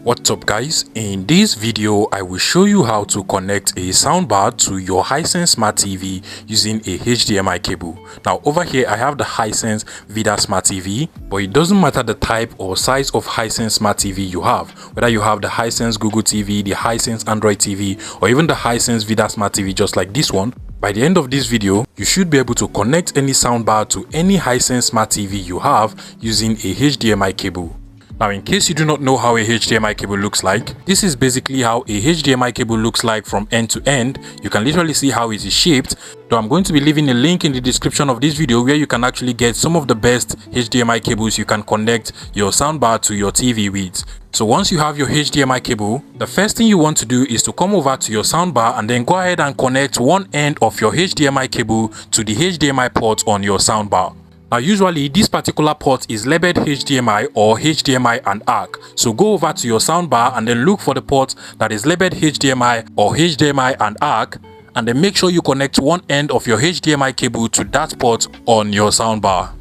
What's up guys, in this video I will show you how to connect a soundbar to your Hisense Smart TV using a HDMI cable. Now over here I have the Hisense Vidaa Smart TV, but it doesn't matter the type or size of Hisense Smart TV you have, whether you have the Hisense Google TV, the Hisense Android TV, or even the Hisense Vidaa Smart TV just like this one. By the end of this video, you should be able to connect any soundbar to any Hisense Smart TV you have using a HDMI cable. Now, in case you do not know how a HDMI cable looks like, this is basically how a HDMI cable looks like from end to end. You can literally see how it is shaped. So I'm going to be leaving a link in the description of this video where you can actually get some of the best HDMI cables you can connect your soundbar to your TV with. So once you have your HDMI cable, the first thing you want to do is to come over to your soundbar and then go ahead and connect one end of your HDMI cable to the HDMI port on your soundbar. Now usually this particular port is labeled HDMI or HDMI and ARC. So go over to your soundbar and then look for the port that is labeled HDMI or HDMI and ARC, and then make sure you connect one end of your HDMI cable to that port on your soundbar.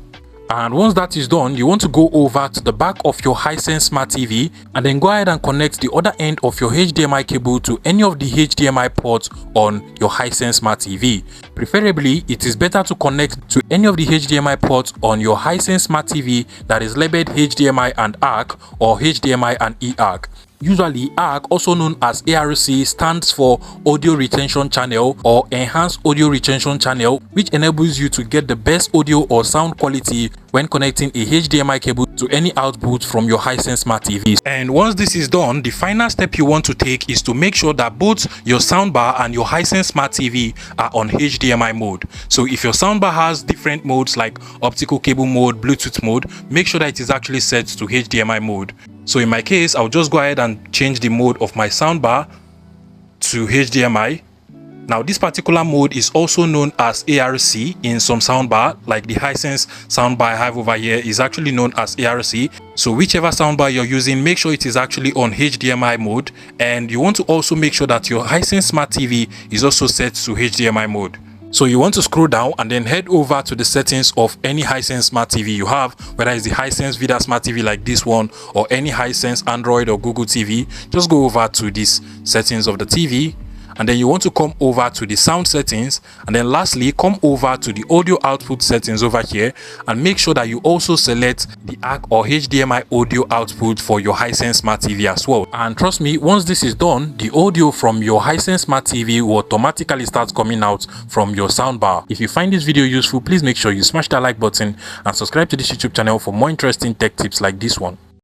And once that is done, you want to go over to the back of your Hisense Smart TV and then go ahead and connect the other end of your HDMI cable to any of the HDMI ports on your Hisense Smart TV. Preferably, it is better to connect to any of the HDMI ports on your Hisense Smart TV that is labeled HDMI and ARC or HDMI and eARC. Usually, ARC, also known as ARC, stands for Audio Retention Channel or Enhanced Audio Retention Channel, which enables you to get the best audio or sound quality when connecting a HDMI cable to any output from your Hisense Smart TV. And once this is done, the final step you want to take is to make sure that both your soundbar and your Hisense Smart TV are on HDMI mode. So if your soundbar has different modes like optical cable mode, Bluetooth mode, make sure that it is actually set to HDMI mode. So in my case, I'll just go ahead and change the mode of my soundbar to HDMI. Now this particular mode is also known as ARC in some soundbar, like the Hisense soundbar I have over here is actually known as ARC. So whichever soundbar you're using, make sure it is actually on HDMI mode, and you want to also make sure that your Hisense Smart TV is also set to HDMI mode. So you want to scroll down and then head over to the settings of any Hisense Smart TV you have, whether it's the Hisense Vidaa Smart TV like this one or any Hisense Android or Google TV. Just go over to these settings of the TV, and then you want to come over to the sound settings, and then lastly come over to the audio output settings over here and make sure that you also select the ARC or HDMI audio output for your Hisense Smart TV as well. And trust me, once this is done, the audio from your Hisense Smart TV will automatically start coming out from your soundbar. If you find this video useful, please make sure you smash that like button and subscribe to this YouTube channel for more interesting tech tips like this one.